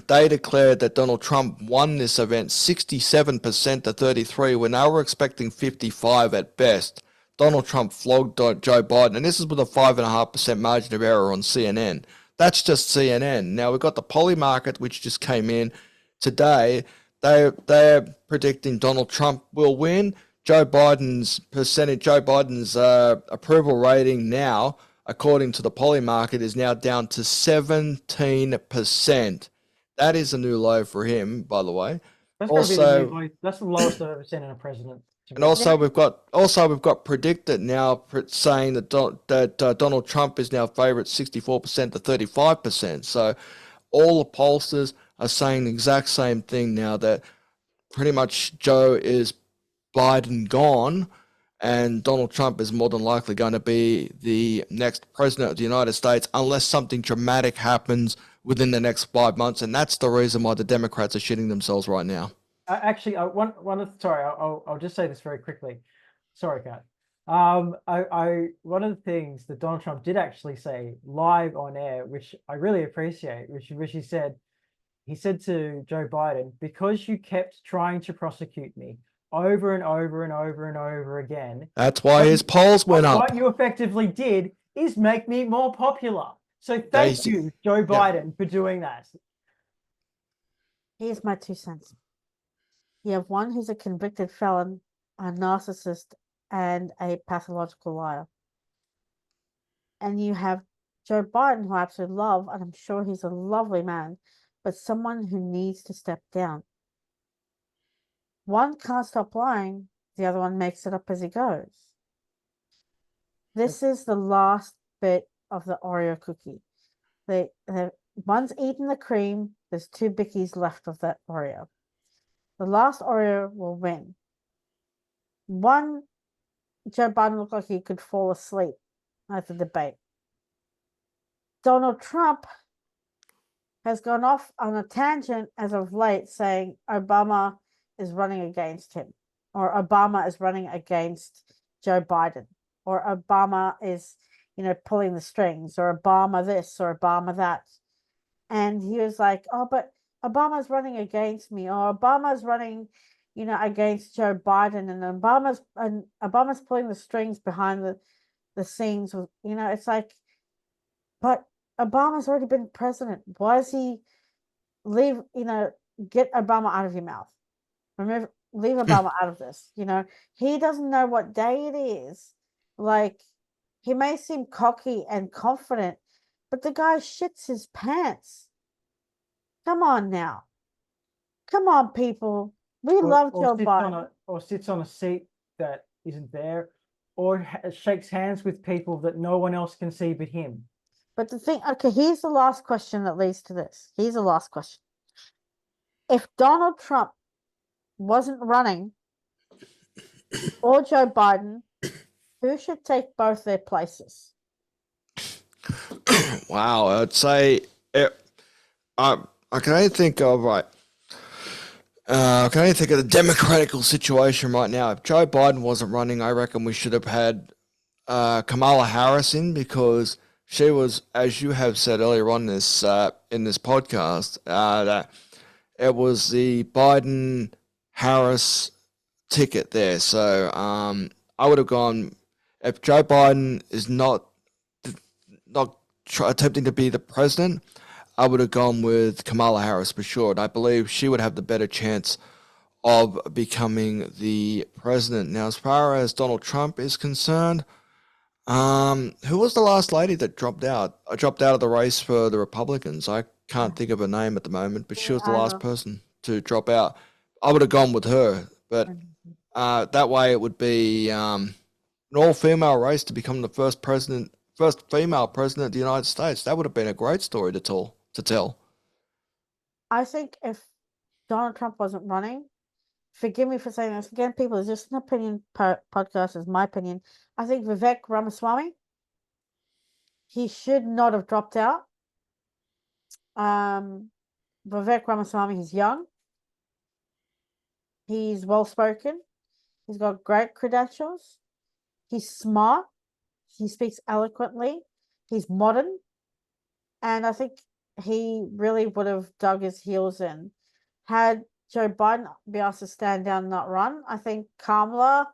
they declared that Donald Trump won this event 67% to 33%, when they were expecting 55% at best. Donald Trump flogged Joe Biden, and this is with a 5.5% margin of error on CNN. That's just CNN. Now we've got the Poly Market, which just came in today. They're predicting Donald Trump will win. Joe Biden's approval rating now, according to the Poly Market, is now down to 17%. That is a new low for him, by the way. That's the lowest I've ever seen in a president. And also we've got Predicted now saying that Donald Trump is now favorite 64% to 35%. So all the pollsters are saying the exact same thing now, that pretty much Joe is Biden gone, and Donald Trump is more than likely going to be the next president of the United States, unless something dramatic happens within the next 5 months. And that's the reason why the Democrats are shitting themselves right now. Actually, I'll just say this very quickly. Sorry, Kat. One of the things that Donald Trump did actually say live on air, which I really appreciate, which he said to Joe Biden, "Because you kept trying to prosecute me over and over and over and over again." That's why his polls went up. What you effectively did is make me more popular. So thank Daisy- you, Joe Biden, for doing that. Here's my 2 cents. You have one who's a convicted felon, a narcissist, and a pathological liar. And you have Joe Biden, who I absolutely love, and I'm sure he's a lovely man, but someone who needs to step down. One can't stop lying, the other one makes it up as he goes. This is the last bit of the Oreo cookie. One's eaten the cream, there's 2 bickies left of that Oreo. The last Oreo will win. One, Joe Biden looked like he could fall asleep at the debate. Donald Trump has gone off on a tangent as of late, saying Obama is running against him, or Obama is running against Joe Biden, or Obama is, pulling the strings, or Obama this, or Obama that. And he was like, oh, but Obama's running against me, or Obama's running, against Joe Biden, and Obama's pulling the strings behind the scenes. It's like, but Obama's already been president. Why does he get Obama out of your mouth? Leave Obama out of this. He doesn't know what day it is. Like, he may seem cocky and confident, but the guy shits his pants. Come on now. Come on, people. We love Joe Biden. Or sits on a seat that isn't there, or shakes hands with people that no one else can see but him. But the thing, okay, here's the last question that leads to this. Here's the last question. If Donald Trump wasn't running, or Joe Biden, who should take both their places? Wow, I'd say I can only think of I can only think of the democratical situation right now. If Joe Biden wasn't running, I reckon we should have had Kamala Harris in, because she was, as you have said earlier on this in this podcast, that it was the Biden Harris ticket there. So I would have gone, if Joe Biden is not attempting to be the president, I would have gone with Kamala Harris for sure. And I believe she would have the better chance of becoming the president. Now, as far as Donald Trump is concerned, who was the last lady that dropped out? Dropped out of the race for the Republicans. I can't think of her name at the moment, but she was the last person to drop out. I would have gone with her, but that way it would be an all-female race to become the first female president of the United States. That would have been a great story to tell. I think if Donald Trump wasn't running, forgive me for saying this again, people, it's just an opinion podcast, is my opinion. I think Vivek Ramaswamy, he should not have dropped out. Vivek Ramaswamy, he's young. He's well-spoken. He's got great credentials. He's smart. He speaks eloquently. He's modern. And I think he really would have dug his heels in. Had Joe Biden be asked to stand down and not run, I think Kamala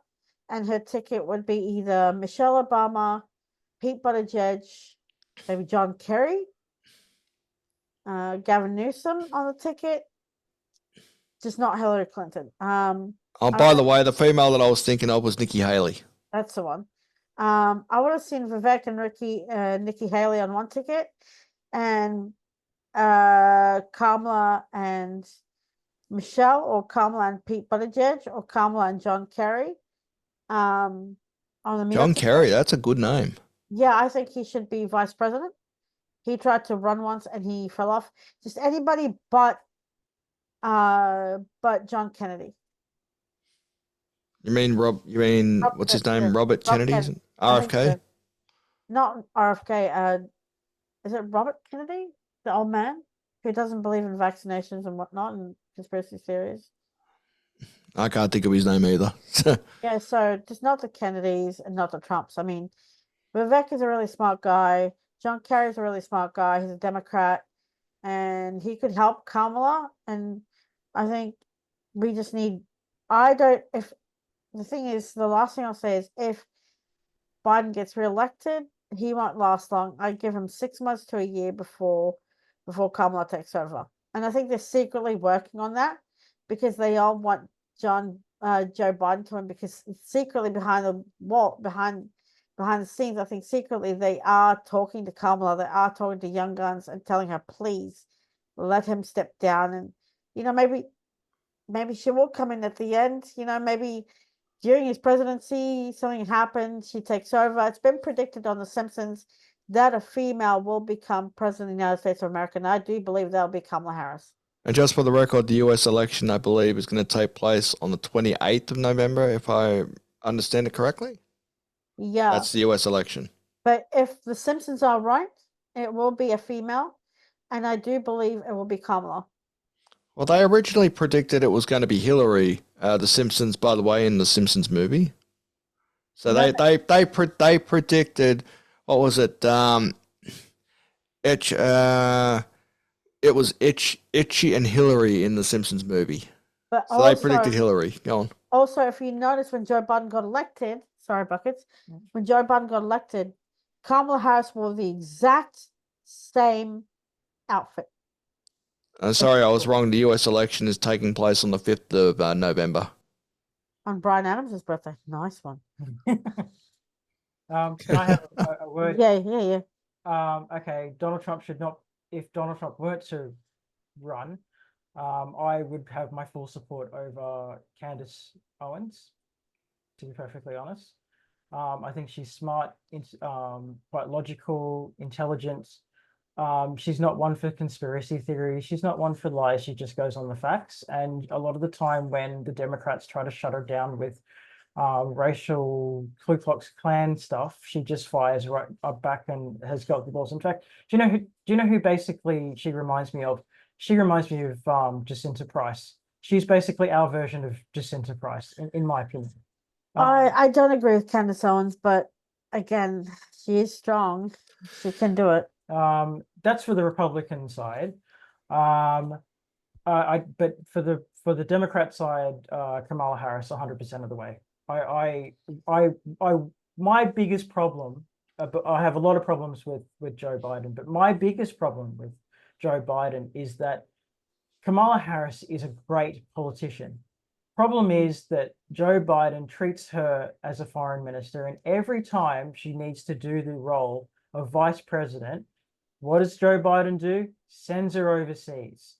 and her ticket would be either Michelle Obama, Pete Buttigieg, maybe John Kerry, Gavin Newsom on the ticket, just not Hillary Clinton. By the way, the female that I was thinking of was Nikki Haley. That's the one. I would have seen Vivek and Nikki Haley on one ticket, and Kamala and Michelle, or Kamala and Pete Buttigieg, or Kamala and John Kerry. On the John Kerry, that's a good name. Yeah, I think he should be vice president. He tried to run once and he fell off. Just anybody but John Kennedy. You mean what's his name? Robert Kennedy? RFK? So. Not RFK. Is it Robert Kennedy, the old man who doesn't believe in vaccinations and whatnot and conspiracy theories? I can't think of his name either. Yeah, so just not the Kennedys and not the Trumps. I mean, Vivek is a really smart guy. John Kerry is a really smart guy. He's a Democrat, and he could help Kamala. And I think we just need. The thing is, the last thing I'll say is, if Biden gets reelected, he won't last long. I give him 6 months to a year before Kamala takes over. And I think they're secretly working on that because they all want Joe Biden to win, because secretly behind the wall, behind the scenes, I think secretly they are talking to Kamala, they are talking to Young Guns and telling her, please let him step down. And, maybe she will come in at the end, maybe during his presidency, something happens, she takes over. It's been predicted on The Simpsons that a female will become president of the United States of America, and I do believe that'll be Kamala Harris. And just for the record, the US election, I believe, is going to take place on the 28th of November, if I understand it correctly. Yeah. That's the US election. But if The Simpsons are right, it will be a female, and I do believe it will be Kamala. Well, they originally predicted it was going to be Hillary, The Simpsons, by the way, in the Simpsons movie. So they predicted, what was it? It was Itchy and Hillary in the Simpsons movie. But so they predicted Hillary. Go on. Also, if you notice, when Joe Biden got elected, sorry, Buckets, when Joe Biden got elected, Kamala Harris wore the exact same outfit. Sorry, I was wrong. The US election is taking place on the 5th of November. On Brian Adams' birthday. Nice one. Can I have a word? Yeah. Okay, Donald Trump should not, if Donald Trump were to run, I would have my full support over Candace Owens, to be perfectly honest. I think she's smart, quite logical, intelligent. She's not one for conspiracy theories. She's not one for lies. She just goes on the facts. And a lot of the time when the Democrats try to shut her down with racial Ku Klux Klan stuff, she just fires right up back and has got the balls. In fact, do you know who basically she reminds me of? She reminds me of Jacinta Price. She's basically our version of Jacinta Price, in my opinion. I don't agree with Candace Owens, but again, she is strong. She can do it. That's for the Republican side. But for the Democrat side, Kamala Harris, 100% of the way. My biggest problem, but I have a lot of problems with Joe Biden, but my biggest problem with Joe Biden is that Kamala Harris is a great politician. Problem is that Joe Biden treats her as a foreign minister, and every time she needs to do the role of vice president, what does Joe Biden do? Sends her overseas.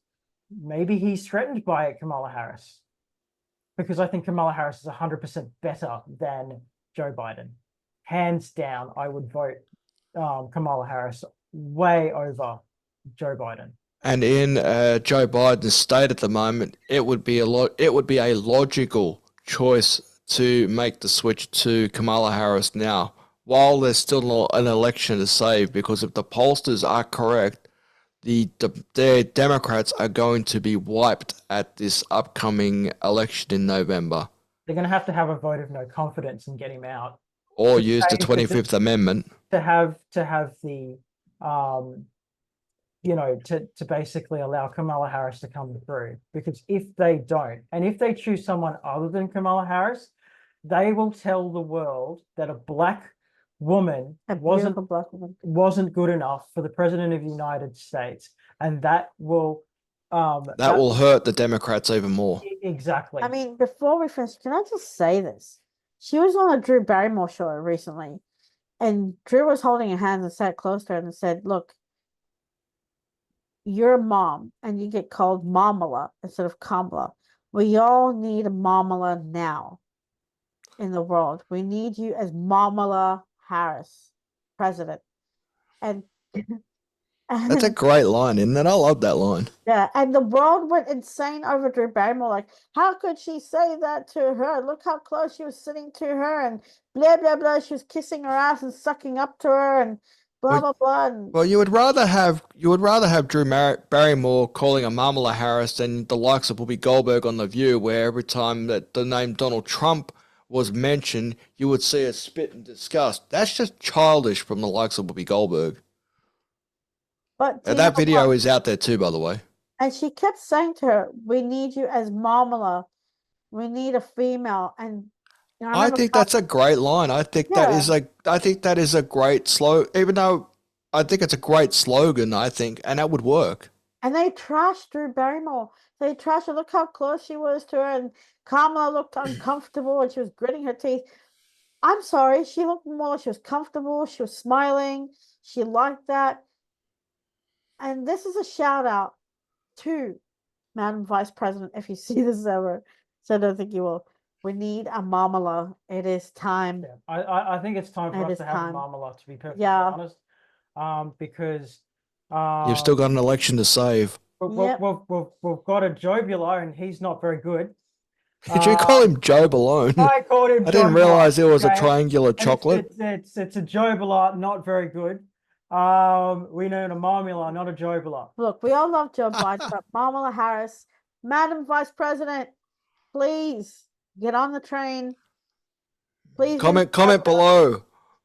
Maybe he's threatened by Kamala Harris, because I think Kamala Harris is 100% better than Joe Biden. Hands down, I would vote Kamala Harris way over Joe Biden. And in Joe Biden's state at the moment, it would be a logical choice to make the switch to Kamala Harris now, while there's still an election to save, because if the pollsters are correct, the Democrats are going to be wiped at this upcoming election in November. They're going to have a vote of no confidence and get him out, or use the 25th Amendment to have the to basically allow Kamala Harris to come through. Because if they don't, and if they choose someone other than Kamala Harris, they will tell the world that a black woman wasn't good enough for the president of the United States, and that will hurt the Democrats even more. Exactly. I mean, before we finish, can I just say this? She was on a Drew Barrymore show recently, and Drew was holding her hand and sat close to her and said, look, you're a mom and you get called Mamala instead of Kamala. We all need a Mamala now in the world. We need you as Mamala Harris, president. And that's a great line, isn't it? I love that line. Yeah, and the world went insane over Drew Barrymore. Like, how could she say that to her? Look how close she was sitting to her, and blah blah blah. She was kissing her ass and sucking up to her, and blah blah. Well, you would rather have Drew Barrymore calling a Kamala Harris than the likes of Whoopi Goldberg on The View, where every time that the name Donald Trump was mentioned, you would see her spit in disgust. That's just childish from the likes of Whoopi Goldberg. But that video is out there too, by the way. And she kept saying to her, "We need you as Mamala. We need a female." And You know, I remember think that's a great line. I think that is Yeah. I think that is a great even though I think it's a great slogan, I think, and that would work. And they trashed Drew Barrymore. They trashed her. Look how close she was to her. And Kamala looked uncomfortable and she was gritting her teeth. I'm sorry. She looked more like she was comfortable. She was smiling. She liked that. And this is a shout out to Madam Vice President. If you see this ever, so I don't think you will. We need a Mamala. It is time. Yeah, I think it's time for It us is to have time. a Marmalade, to be perfectly Yeah. honest. Because You've still got an election to save. Yep. we've got a Jobula and he's not very good. Did you call him Joe Balone? I called him I didn't Jobula, realize it was a okay? triangular And chocolate. It's a Jobula, not very good. We know a Marmula, not a Jobula. Look, we all love Joe Biden, but Kamala Harris, Madam Vice President, please get on the train. Please Comment below.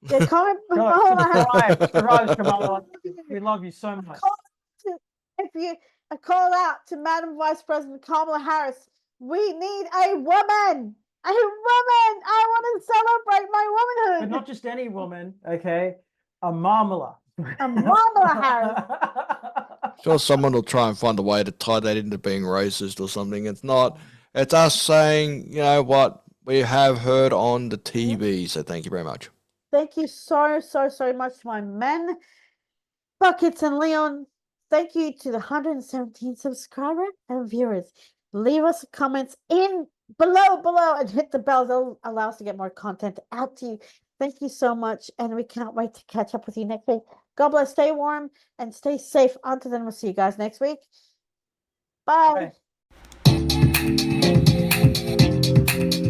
Yeah, comment Go, Kamala Harris. subscribe, Kamala. We love you so much. A call out to Madam Vice President Kamala Harris. We need a woman. A woman. I want to celebrate my But womanhood. not just any woman, okay? A Marmala. A Kamala Harris. Sure, someone will try and find a way to tie that into being racist or something. It's not. It's us saying, you know what, we have heard on the TV. So thank you very much. Thank you so much to my men, Buckets and Leon. Thank you to the 117 subscribers and viewers. Leave us comments in below and hit the bell. That'll allow us to get more content out to you. Thank you so much, and we can't wait to catch up with you next week. God bless, stay warm, and stay safe. Until then, we'll see you guys next week. Bye. Bye.